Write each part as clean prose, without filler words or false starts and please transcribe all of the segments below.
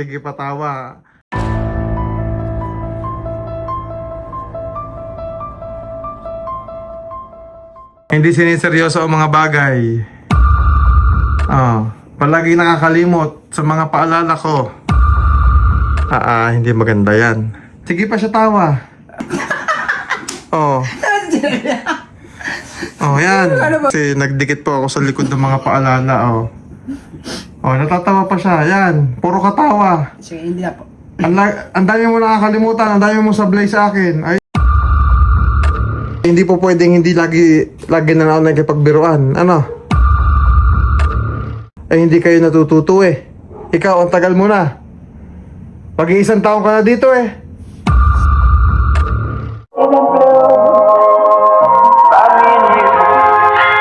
Sige, patawa. Hindi siniseryoso ang mga bagay. Palagi nakakalimot sa mga paalala ko. Hindi maganda yan. Sige pa siya tawa. Yan. Kasi nagdikit po ako sa likod ng mga paalala, natatawa pa siya. Yan. Puro katawa. Sige, hindi na po. Ang dami mo nakakalimutan. Ang dami mo sablay sa akin. Hindi po pwedeng hindi lagi na ako nagkipagbiruan. Hindi kayo natututo eh. Ikaw, ang tagal mo na. Pag-iisang taon ka na dito eh.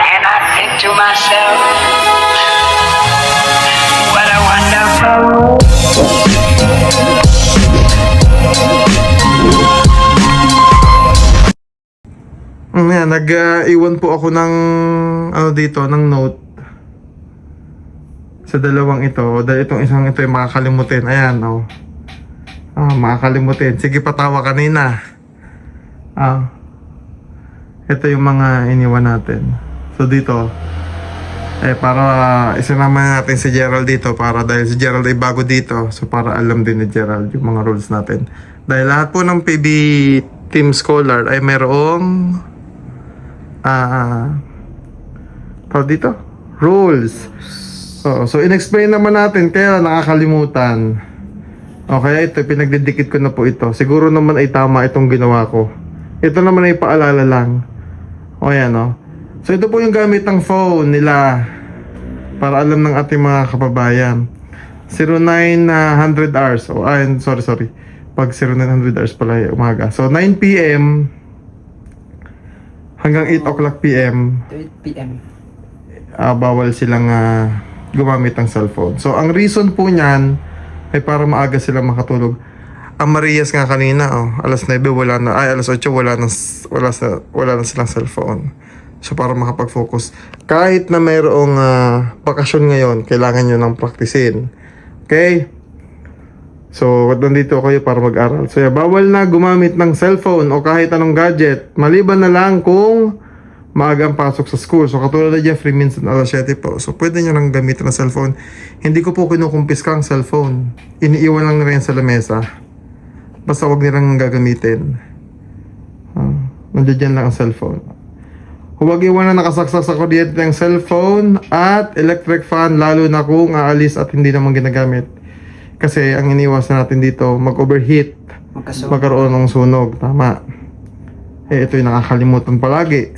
And I think to myself, what a wonderful Nag-iwan po ako ng ng note sa dalawang ito. Dahil itong isang ito ay makakalimutin. Ayan, makakalimutin. Sige, patawa kanina. Ito yung mga iniwan natin. So dito, para isinama natin si Gerald dito dahil si Gerald ay bago dito. So para alam din ni Gerald yung mga rules natin. Dahil lahat po ng PB Team Scholar ay merong dito rules. So in-explain naman natin kaya nakakalimutan. Okay, ito pinagdidikit ko na po ito. Siguro naman ay tama itong ginawa ko. Ito naman ay paalala lang. So ito po yung gamit ng phone nila para alam ng ating mga kababayan. 0900 hours. Sorry. Pag 0900 hours pala umaga. So 9 PM hanggang 8 o'clock PM. 8 PM. Bawal silang gumamit ng cellphone. So ang reason po niyan ay para maaga silang makatulog. Ang Marias nga kanina, alas 9 alas 8 wala na silang cellphone. So para makapag-focus. Kahit na mayroong bakasyon ngayon, kailangan nyo nang praktisin. Okay? So, nandito kayo para mag-aral. So, bawal na gumamit ng cellphone o kahit anong gadget. Maliban na lang kung maagang pasok sa school. So, katulad na Jeffrey, minsan alas 7 po. So, pwede nyo nang gamitin ng cellphone. Hindi ko po kinukumpiska ang cellphone. Iniiwan lang nila yan sa lamesa. Basta wag nilang gagamitin. Nandiyan lang ang cellphone. Huwag iwan na nakasaksak sa kuryente ng cellphone at electric fan, lalo na kung aalis at hindi naman ginagamit. Kasi ang iniwasan natin dito, mag-overheat, magkaroon ng sunog. Tama. Ito yung nakakalimutan palagi.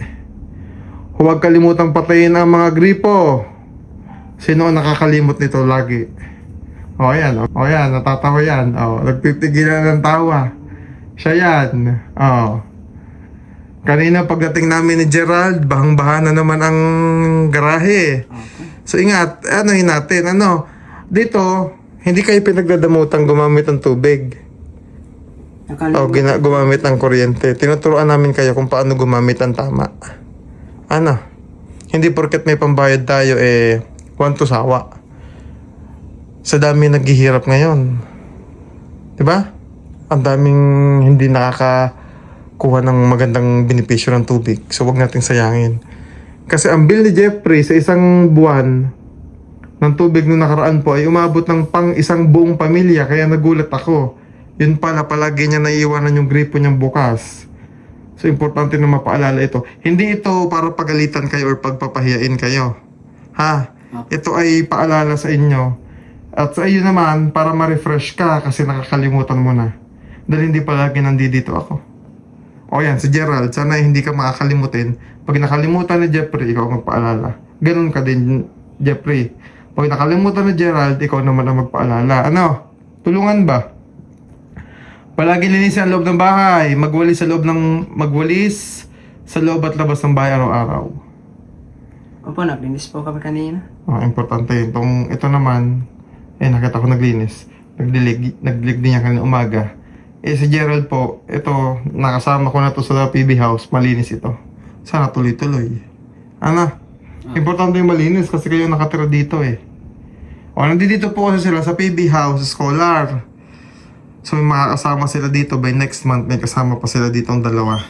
Huwag kalimutang patayin ang mga gripo. Sino ang nakakalimot nito lagi? Ayan, natatawa yan. Nagpiptigilan ng tawa. Siya yan. Kanina pagdating namin ni Gerald, bahang-baha na naman ang garahe. So ingat, natin, dito, hindi kayo pinagdadamutang gumamit ng tubig. Gumamit ng kuryente. Tinuturuan namin kayo kung paano gumamit ang tama. Hindi porket may pambayad tayo, want to sawa. Sa dami naghihirap ngayon. Diba? Ang daming hindi nakakakuha ng magandang benepisyo ng tubig. So, wag nating sayangin. Kasi ang bill ni Jeffrey sa isang buwan ng tubig nung nakaraan po ay umabot ng pang isang buong pamilya. Kaya nagulat ako. Yun pala, palagi niya naiiwanan yung gripo niyang bukas. So, importante na mapaalala ito. Hindi ito para pagalitan kayo or pagpapahiyain kayo. Ito ay paalala sa inyo. At sa iyo naman, para ma-refresh ka kasi nakakalimutan mo na. Dahil hindi palagi nandito ako. Yan, si Gerald, sana hindi ka makakalimutin. Pag nakalimutan ni Jeffrey, ikaw magpaalala. Ganun ka din, Jeffrey. Pag nakalimutan ni Gerald, ikaw naman ang magpaalala. Tulungan ba? Palagi linisin ang loob ng bahay. Magwalis sa loob at labas ng bahay araw-araw. Opo, naglinis po kami kanina. Importante yun. Ito naman, nakita ko naglinis. Nagdilig din niya kanina umaga. Si Gerald po, ito, nakasama ko na to sa PB house. Malinis ito. Sana tuloy-tuloy. Importante yung malinis kasi kayo nakatira dito O, nandito po kasi sila sa PB House Scholar. So, may makakasama sila dito by next month. May kasama pa sila dito ang dalawa.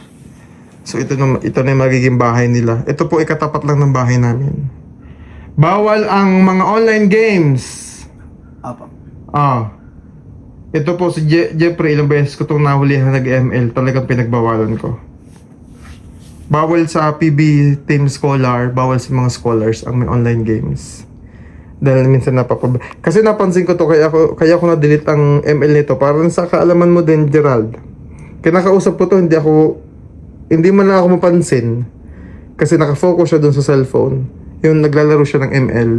So, ito na yung magiging bahay nila. Ito po, ikatapat lang ng bahay namin. Bawal ang mga online games. Opo. Ito po si Jeffrey, ilang beses ko itong nahulihan nag-ML. Talagang pinagbawalan ko. Bawal sa PB Team Scholar, bawal sa mga scholars ang may online games. Dahil minsan kasi napansin ko to, kaya ko na-delete ang ML nito. Para sa kaalaman mo din, Gerald. Kinakausap ko to, hindi man lang ako mapansin. Kasi nakafocus siya dun sa cellphone. Yung naglalaro siya ng ML.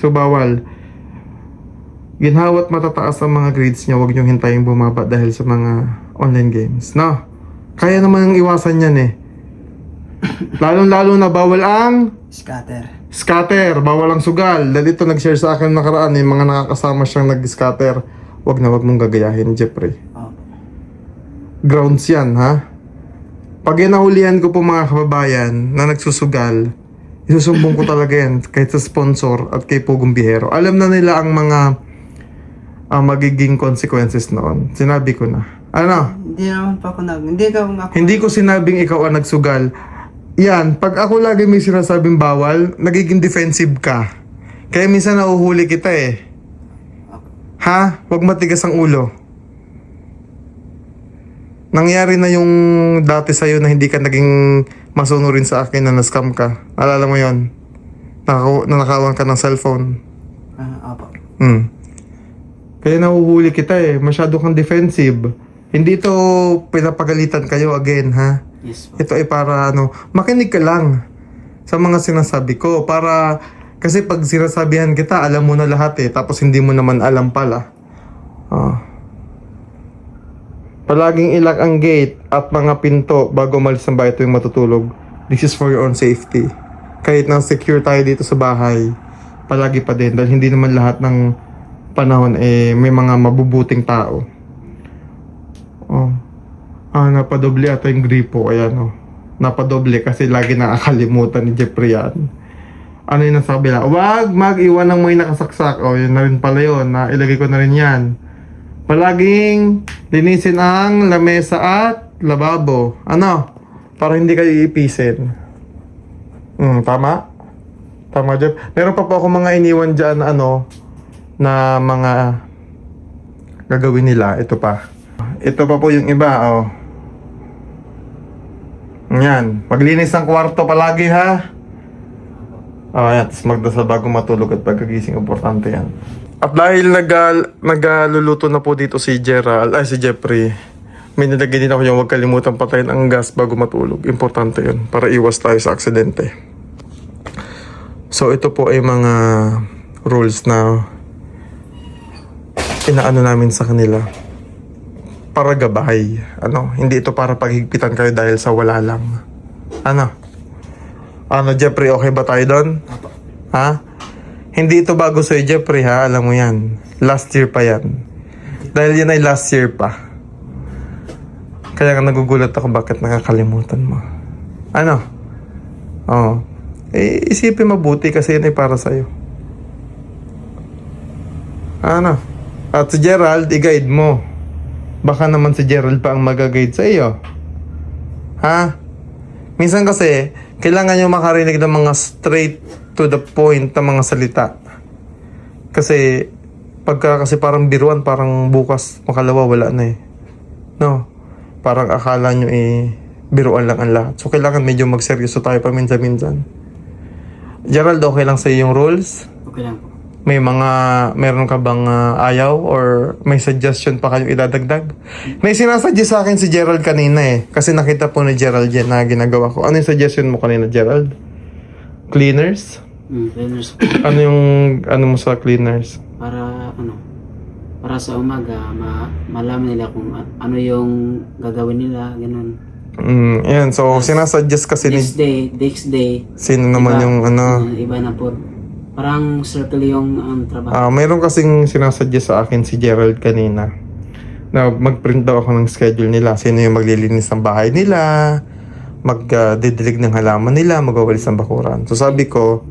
So, bawal. Ginhawat matataas ang mga grades niya, huwag niyong hintayin bumaba dahil sa mga online games. No? Kaya naman iwasan yan eh. Lalong-lalo na bawal ang scatter, bawal ang sugal. Dahil ito nag-share sa akin nakaraan, yung mga nakakasama siyang nag-scatter. Huwag mong gagayahin, Jeffrey. Grounds yan, ha? Pag nahulihan ko po mga kababayan na nagsusugal, isusumbong ko talaga yan kahit sa sponsor at kay Pugong Bihero. Alam na nila ang mga magiging consequences noon. Sinabi ko na. Ano? Hindi naman pa ako Hindi ko sinabing ikaw ang nagsugal. Yan, pag ako lagi may sinasabing bawal, nagiging defensive ka. Kaya minsan nahuhuli kita eh. Ha? Huwag matigas ang ulo. Nangyari na yung dati sa'yo na hindi ka naging masunurin sa akin na na-scam ka. Alala mo yon? Nanakawan ka ng cellphone. Opo. Kaya nahuhuli kita eh. Masyado kang defensive. Hindi ito pinapagalitan kayo again, ha? Yes, po. Ito ay para makinig ka lang sa mga sinasabi ko. Para, kasi pag sinasabihan kita, alam mo na lahat eh. Tapos hindi mo naman alam pala. Palaging ilak ang gate at mga pinto bago umalis ng bahay tuwing matutulog. This is for your own safety. Kahit nang secure tayo dito sa bahay, palagi pa din. Dahil hindi naman lahat ng panahon may mga mabubuting tao. Napadoble ata yung gripo. Ayan, napadoble kasi lagi nakakalimutan ni Jeffrey yan. Ano yung nasa kabila? Huwag mag-iwan ng may nakasaksak. Yun na rin pala yun. Ilagay ko na rin yan. Palaging linisin ang lamesa at lababo. Para hindi kayo iipisin. Tama? Tama, Jeff. Meron pa po ako mga iniwan dyan na mga gagawin nila. Ito pa. Ito pa po yung iba, Yan. Maglinis ng kwarto palagi, ha? Yan. Tapos magdasal bago matulog at pagkagising. Importante yan. At dahil nagluluto na po dito si Jeffrey, may nilagay din ako yung huwag kalimutan patayin ang gas bago matulog. Importante yun. Para iwas tayo sa aksidente. So, ito po ay mga rules na inaano namin sa kanila. Para gabay. Hindi ito para paghigpitan kayo dahil sa wala lang. Jeffrey, okay ba tayo doon? Ha? Hindi ito bago sa'yo, Jeffrey, ha? Alam mo yan. Last year pa yan. Dahil yan ay last year pa. Kaya nga nagugulat ako bakit nakakalimutan mo. Isipin mabuti kasi yan ay para sa'yo. At si Gerald, i-guide mo. Baka naman si Gerald pa ang mag-guide sa iyo. Ha? Minsan kasi, kailangan nyo makarinig ng mga straight to the point na mga salita. Kasi, kasi parang biruan, parang bukas, makalawa, wala na eh. No? Parang akala nyo biruan lang ang lahat. So, kailangan medyo magseryoso tayo paminsan-minsan. Gerald, okay lang sa yung rules? Okay lang po. Meron ka bang ayaw or may suggestion pa kayong idadagdag? May sinasuggest sa akin si Gerald kanina eh. Kasi nakita po ni Gerald yan na ginagawa ko. Ano yung suggestion mo kanina, Gerald? Cleaners? Cleaners. Ano mo sa cleaners? Para sa umaga, malaman nila kung ano yung gagawin nila, ganun. Yan. So, sinasuggest kasi Next day. Sino naman yung Iba na po. Parang circle yung trabaho. Mayroon kasing sinasuggest sa akin si Gerald kanina na mag-print daw ako ng schedule nila. Sino yung maglilinis ng bahay nila, magdidilig ng halaman nila, magwawalis ng bakuran. So sabi ko,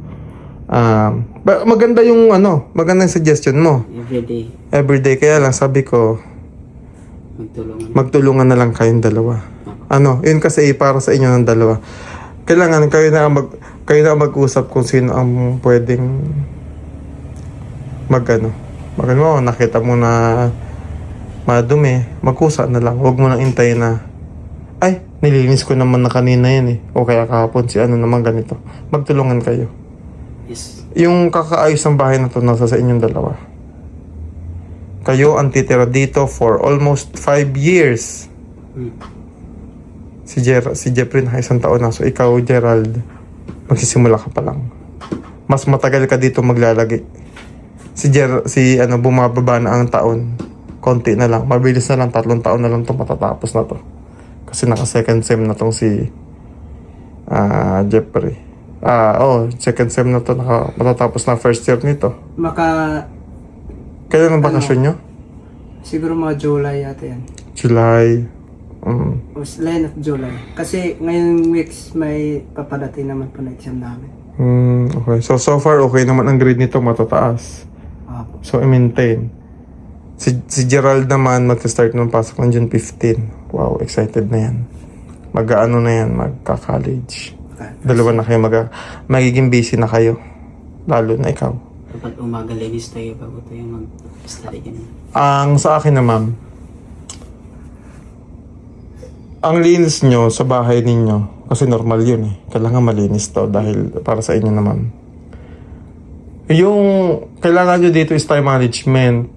Maganda yung magandang suggestion mo. Everyday, Everyday, kaya lang sabi ko, magtulungan. magtulungan na lang kayong dalawa. Yun kasi para sa inyo ng dalawa. Kailangan kayo na mag-usap kung sino ang pwedeng nakita mo na madumi, magkusa na lang. Huwag mo nang intayin na, ay, nilinis ko naman na kanina yan eh. O kaya kahapon si naman ganito. Magtulungan kayo. Yes. Yung kakaayos ng bahay na to nasa sa inyong dalawa. Kayo ang titira dito for almost 5 years. Si Jeffrey na 1 taon na. So ikaw, Gerald, magsisimula ka pa lang. Mas matagal ka dito maglalagi. Bumababa na ang taon. Konti na lang. Mabilis na lang. 3 taon na lang to matatapos na to. Kasi naka second sem na tong si Jeffrey. Second sem na to. Matatapos na first year nito. Kailan ang bakasyon nyo? Siguro mga July yata yan. July. O line of July. Kasi ngayong weeks may papadating naman po na exam namin. Okay. So far, okay naman ang grade nito, matataas. So, i-maintain. Si Gerald naman, magsa-start ng pasok ng June 15. Wow, excited na yan. Magka-college. Dalawa na kayo, magiging busy na kayo. Lalo na ikaw. Kapag umaga linis tayo bago tayo mag-study ganun. Ang sa akin na, ma'am, ang linis nyo sa bahay ninyo, kasi normal yun eh. Kailangan malinis to dahil para sa inyo naman. Yung kailangan nyo dito is time management.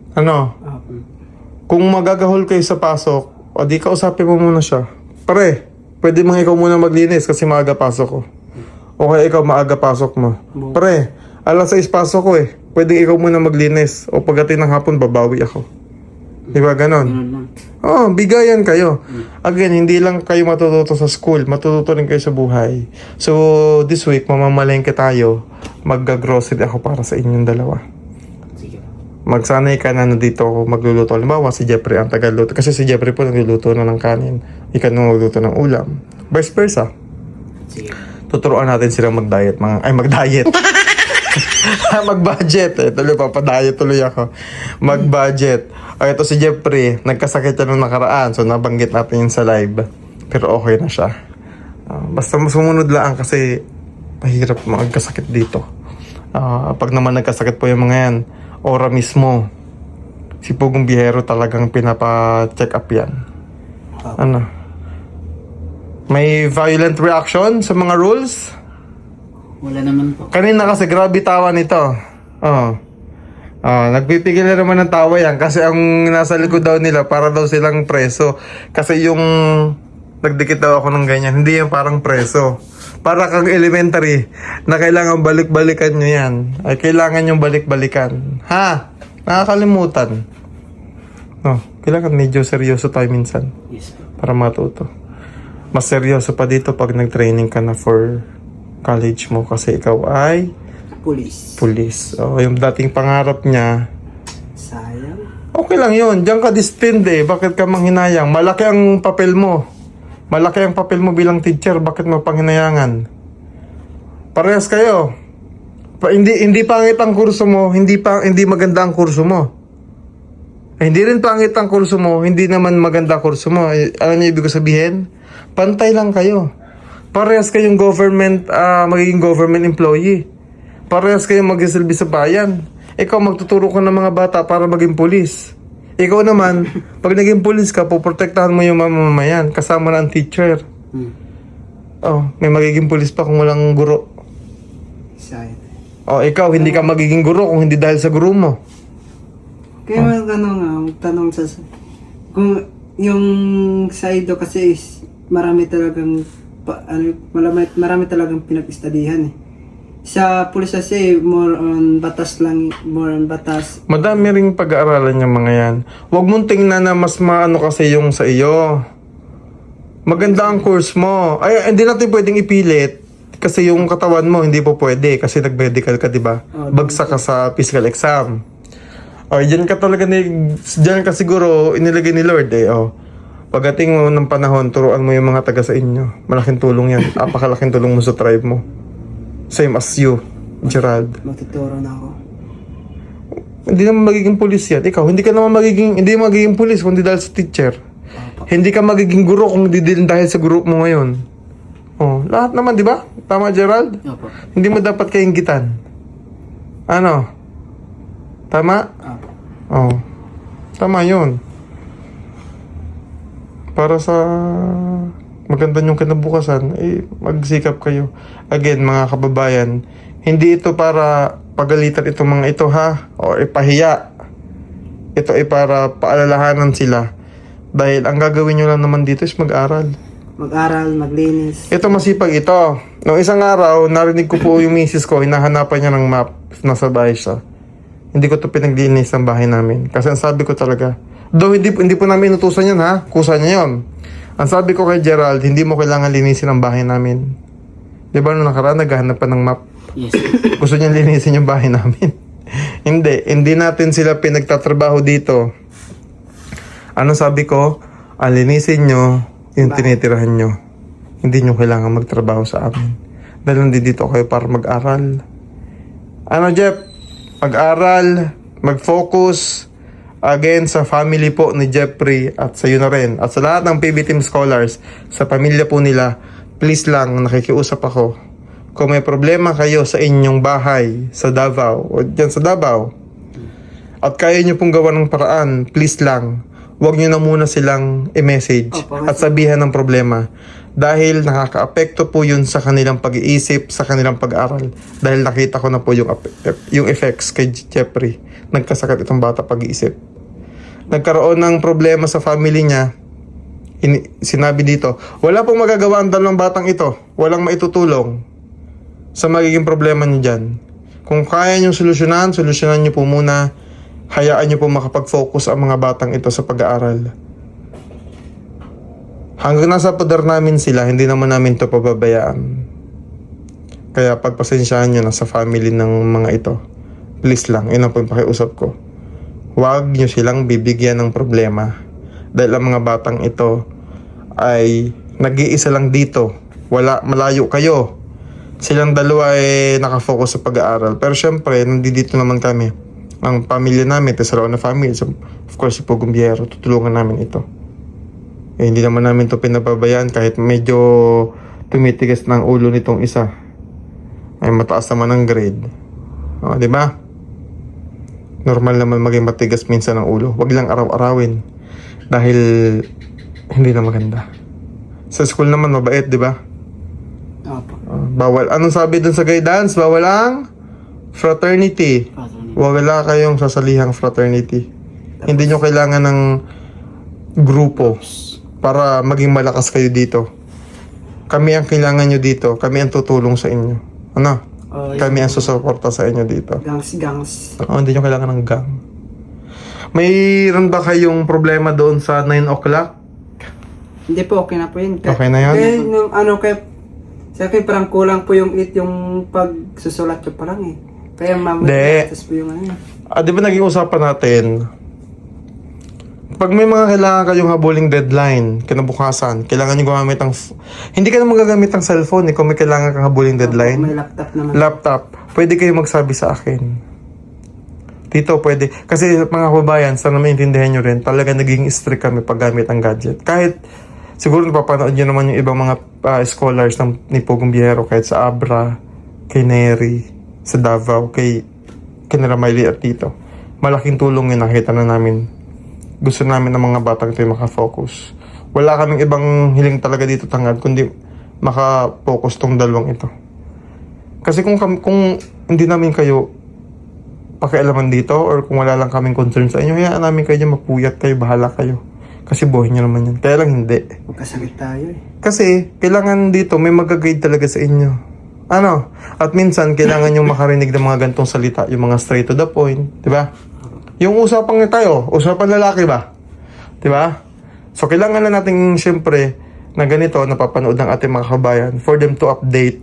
Kung magagahol kayo sa pasok, o di kausapin mo muna siya. Pare, pwede mo ikaw muna maglinis kasi maaga pasok ko. O kaya ikaw maaga pasok mo. Pare, alas 6 pasok ko eh. Pwede ikaw muna maglinis. O pagdating ng hapon, babawi ako. Diba ganon? Ganun lang. Bigayan kayo. Again, hindi lang kayo matututo sa school, matututo rin kayo sa buhay. So, this week, mamamalengke tayo. Mag-grocery ako para sa inyong dalawa. Sige. Magsanay ka na dito ako magluluto. Halimbawa, si Jeffrey ang tagaluto. Kasi si Jeffrey po nagluluto na ng kanin. Ikaw na magluto ng ulam. Vice versa. Sige. Tuturuan natin sila mag-diet. Mag-diet. Mag-budget eh. Papadiet tuloy ako. Mag-budget. Ito si Jeffrey, nagkasakit siya nung nakaraan. So, nabanggit natin yun sa live. Pero okay na siya. Basta sumunod lang kasi mahirap magkasakit dito. Pag naman nagkasakit po yung mga yan, ora mismo, si Pugong Bihero talagang pinapa-check up yan. May violent reaction sa mga rules? Wala naman po. Kanina kasi grabe tawa nito. Nagpipigil na naman ng tawa yan kasi ang nasa likod daw nila para daw silang preso. Kasi yung nagdikit daw ako ng ganyan, hindi yan parang preso. Para kang elementary na kailangan balik-balikan nyo yan. Ay kailangan yung balik-balikan. Nakakalimutan. Kailangan medyo seryoso tayo minsan Yes po. para matuto. Mas seryoso pa dito pag nag-training ka na for college mo kasi ikaw ay police. Yung dating pangarap niya, Sayang. okay lang yun. Diyan ka destined eh. Bakit ka manghinayang? Malaki ang papel mo. Malaki ang papel mo bilang teacher. Bakit mo panghinayangan? Parehas kayo. Hindi pangit ang kurso mo. Hindi maganda ang kurso mo. Hindi rin pangit ang kurso mo. Hindi naman maganda ang kurso mo. Alam niyo ibig ko sabihin? Pantay lang kayo. Parehas kayong magiging government employee. Parehas kayong magsisilbi sa bayan. Ikaw magtuturo ka ng mga bata para maging pulis. Ikaw naman, pag naging pulis ka, poprotektahan mo yung mamamayan. Kasama na ang teacher. May magiging pulis pa kung walang guro. Sayang. Ikaw, hindi ka magiging guro kung hindi dahil sa guro mo. Kaya magtanong sa... Kung yung saido kasi is marami talagang pinag-studyhan eh. Sa pulis kasi more on batas. Madami ring pag-aaralan yung mga yan. Huwag mong tingnan na mas maano kasi yung sa iyo. Maganda ang course mo. Ay, hindi natin pwedeng ipilit. Kasi yung katawan mo, hindi po pwede. Kasi nag-medical ka, di ba? Bagsak ka sa physical exam. Diyan ka siguro inilagay ni Lord eh. Pagdating mo ng panahon, turuan mo yung mga taga sa inyo. Malaking tulong yan. Apakalaking tulong mo sa tribe mo. Same as you. Gerald. Magtuturo na ako. Hindi naman magiging pulis yan. Ikaw, hindi magiging pulis kundi dahil sa teacher. Opo. Hindi ka magiging guro kung hindi din dahil sa group mo ngayon. Oh, lahat naman, di ba? Tama, Gerald? Opo. Hindi mo dapat kainggitan. Ano? Tama? Opo. Oh. Tama yun. Para sa maganda yung kinabukasan, magsikap kayo. Again, mga kababayan, hindi ito para pagalitan itong mga ito ha, o ipahiya. Ito ay para paalalahanan sila. Dahil ang gagawin nyo lang naman dito is mag-aral. Mag-aral, maglinis. Ito masipag ito. Noong isang araw, narinig ko po yung misis ko, hinahanapan niya ng map, nasa bahay siya. Hindi ko to pinaglinis ng bahay namin. Kasi ang sabi ko talaga, though hindi po namin inutusan yan ha, kusa niya yun. Ang sabi ko kay Gerald, hindi mo kailangan linisin ang bahay namin. Di ba nung nakaraan, naghahanap pa ng map? Yes. Gusto niya linisin yung bahay namin. Hindi natin sila pinagtatrabaho dito. Ano sabi ko? Ang linisin nyo, yung tinitirahan nyo. Hindi nyo kailangan magtrabaho sa amin. Dahil nandito kayo para mag-aral. Ano, Jeff? Mag-aral, mag-focus, again, sa family po ni Jeffrey at sa na rin. At sa lahat ng PB Team Scholars, sa pamilya po nila, please lang, nakikiusap ako. Kung may problema kayo sa inyong bahay, sa Davao, o dyan sa Davao, at kaya nyo pong gawa ng paraan, please lang, huwag nyo na muna silang i-message Opo, at sabihan ng problema. Dahil nakaka-apekto po yun sa kanilang pag-iisip, sa kanilang pag-aral. Dahil nakita ko na po yung effects kay Jeffrey. Nagkasakit itong bata pag-iisip. Nagkaroon ng problema sa family niya. Sinabi dito, wala pong magagawa ang dalawang batang ito. Walang maitutulong sa magiging problema niyo dyan. Kung kaya niyong solusyonan niyo po muna. Hayaan niyo po makapag-focus ang mga batang ito sa pag-aaral. Hanggang nasa poder namin sila, hindi naman namin ito pababayaan. Kaya pagpasensyahan nyo na sa family ng mga ito. Please lang, yun ang pakiusap ko. Huwag nyo silang bibigyan ng problema. Dahil ang mga batang ito ay nag-iisa lang dito. Malayo kayo. Silang dalawa ay nakafocus sa pag-aaral. Pero syempre, nandito naman kami. Ang pamilya namin, Tesarona family. So, of course, si Pugumbiyero, tutulungan namin ito. Hindi naman namin ito pinababayaan kahit medyo tumitigas ng ulo nitong isa. Ay mataas naman ang grade. O, di ba? Normal naman maging matigas minsan ang ulo. Huwag lang araw-arawin. Dahil hindi na maganda. Sa school naman mabait, di ba? Opo. Bawal. Anong sabi dun sa guidance? Bawal ang fraternity. Wala kayong sasalihang fraternity. Hindi nyo kailangan ng grupo para maging malakas kayo dito. Kami ang kailangan nyo dito. Kami ang tutulong sa inyo. Ano? Oh, Kami ang susuporta sa inyo dito. Gangs. Hindi nyo kailangan ng gang. Mayroon ba kayong problema doon sa 9 o'clock? Hindi po, okay na po yun. Okay na yan? Eh, sa akin parang kulang po yung pagsusulat ko parang eh. Kaya Hindi. po yung ano. Di ba naging usapan natin? Pag may mga kailangan kayong habuling deadline, kinabukasan, kailangan nyo gumamit ng... Hindi ka naman gagamit ng cellphone kung may kailangan kang habuling deadline. May laptop naman. Laptop. Pwede kayo magsabi sa akin. Dito pwede. Kasi mga kababayan, sana maintindihan nyo rin, talaga naging strict kami paggamit ng gadget. Kahit siguro napapanood nyo naman yung ibang mga scholars ni Pugumbiyero, kahit sa Abra, kay Neri, sa Davao, kay Ramayli at dito. Malaking tulong yung nakita na namin. Gusto namin ng mga batang ito yung makafocus. Wala kaming ibang hiling talaga dito tangad, kundi makafocus tong dalawang ito. Kasi kung hindi namin kayo pakialaman dito, or kung wala lang kaming concern sa inyo, hayaan namin kayo mapuyat kayo, bahala kayo. Kasi buhay nyo naman yan. Kaya lang hindi. Magkasakit tayo eh. Kasi kailangan dito may mag-guide talaga sa inyo. Ano? At minsan kailangan yung makarinig ng mga gantong salita, yung mga straight to the point, di ba? Yung usapang tayo, usapan lalaki ba? Di ba? So kailangan na natin syempre na ganito napapanood ng ating mga kabayan for them to update.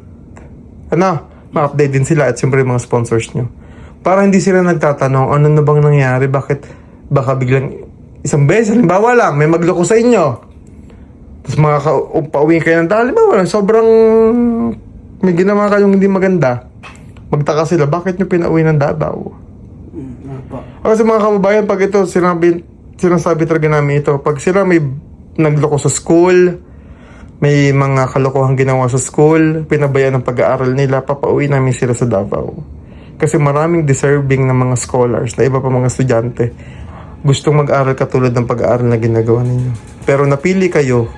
Ma-update din sila at syempre mga sponsors nyo. Para hindi sila nagtatanong, ano na bang nangyari? Baka biglang isang beses, halimbawa lang, may magloko sa inyo. Tapos pauwi kayo ng halimbawa lang, sobrang may ginawa kayong hindi maganda. Magtaka sila, bakit nyo pinauwi ng Davao? Opo. Kasi mga kababayan, pag ito, sinasabi talaga namin ito, pag sila may nagloko sa school, may mga kalokohang ginawa sa school, pinabayaan ng pag-aaral nila, papauwi namin sila sa Davao. Kasi maraming deserving na mga scholars, na iba pa mga estudyante, gustong mag-aral katulad ng pag-aaral na ginagawa ninyo. Pero napili kayo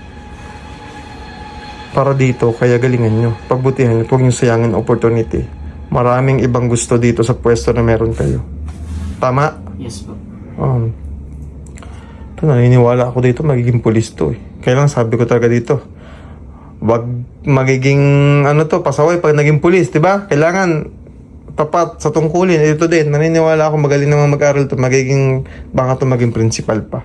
para dito, kaya galingan nyo. Pagbutihan nyo, huwag nyo sayangin opportunity. Maraming ibang gusto dito sa pwesto na meron kayo. Tama? Yes po. Ito, naniniwala ako dito, magiging pulis to eh. Kaya lang sabi ko talaga dito, wag magiging pasaway pag naging pulis, di ba? Kailangan tapat sa tungkulin. Ito din, naniniwala ako magaling naman mag-aral to, baka to maging principal pa.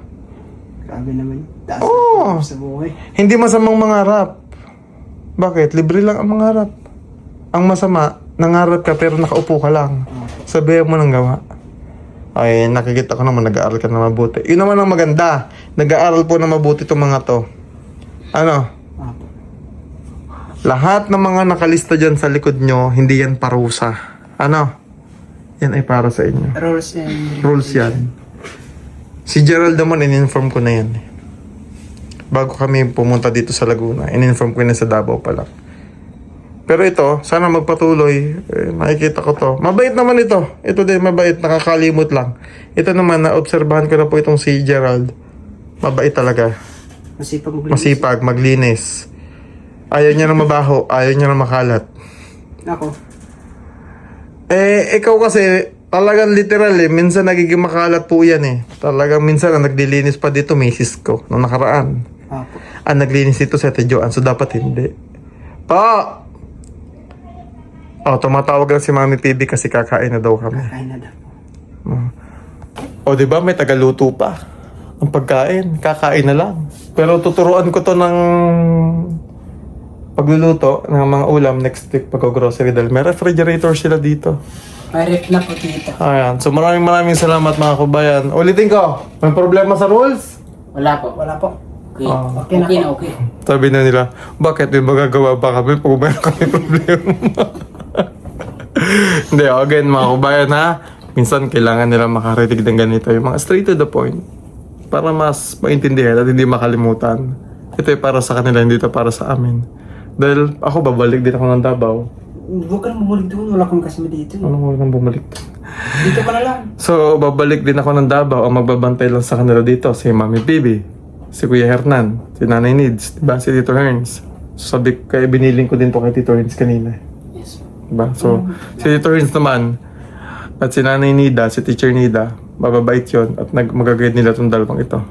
Grabe naman. Taas Oo. na sa buhay. Hindi masamang mangarap. Bakit? Libre lang ang mangarap. Ang masama, nangarap ka pero nakaupo ka lang. Sabihan mo ng gawa. Ay, nakikita ko naman nag-aaral ka na mabuti. Yun naman ang maganda. Nag-aaral po na mabuti itong mga to. Ano? Opo. Lahat ng mga nakalista dyan sa likod nyo, hindi yan parusa. Ano? Yan ay para sa inyo. Rules and Rules yan. Si Gerald naman, in-inform ko na yan. Bago kami pumunta dito sa Laguna, in-inform ko na sa Davao pa lang. Pero ito, sana magpatuloy. Makikita ko to. Mabait naman ito. Ito din, mabait. Nakakalimot lang. Ito naman, naobserbahan ko na po itong si Gerald. Mabait talaga. masipag maglinis. Masipag, maglinis. Ayaw niya na mabaho. Ayaw niya na makalat. Ako. Ikaw kasi, talagang literal minsan nagiging makalat po yan Talagang minsan ang naglilinis pa dito, misis ko, nung nakaraan. Opo. Ang naglinis dito si Ate Joanne, so dapat hindi. Pa! Tumatawag lang si Mami PB kasi kakain na daw kami. Kakain na daw. O, di ba may tagaluto pa. Ang pagkain, kakain na lang. Pero tuturuan ko to ng pagluluto ng mga ulam next week pag-grocery dahil may refrigerator sila dito. May rep na po dito. Ayan. So maraming salamat mga kabayan. Ulitin ko, may problema sa rules? Wala po. Wala po. Okay. Ah. Okay na okay. Sabi na nila, bakit may magagawa pa kami pag mayroon kami problema? Hindi, again mga kabayan ha. Minsan kailangan nila makarinig ng ganito. Yung mga straight to the point. Para mas maintindihan at hindi makalimutan. Ito ay para sa kanila, hindi ito para sa amin. Dahil ako babalik din ako ng Davao. Huwag ka nang bumalik doon. Wala kang kasama dito. Ano ko nang bumalik? Dito ka na lang. So, babalik din ako ng Davao. Ang magbabantay lang sa kanila dito, si Mami Bibi, si Kuya Hernan, si Nanay Needs, diba? Si Tito Herns. So, sabi, kaya biniling ko din to kay Tito Herns kanina. Yes po. Diba? So, si Tito Herns naman, at si Nanay Nida, si Teacher Nida, mababait yun, at mag-guide nila itong dalawang ito.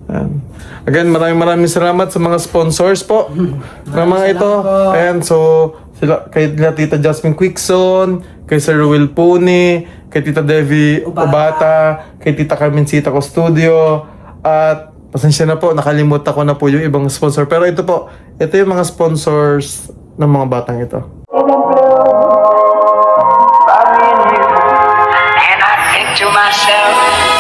Ayan. Again, maraming salamat sa mga sponsors po. ng mga ito. Ayan, so, sila, kay Tita Jasmine Quickson, kay Sir Will Puni, kay Tita Devi Obata, kay Tita Carmencita Custodio, at pasensya na po, nakalimutan ko na po yung ibang sponsor. Pero ito po, ito yung mga sponsors ng mga batang ito. And I think to myself,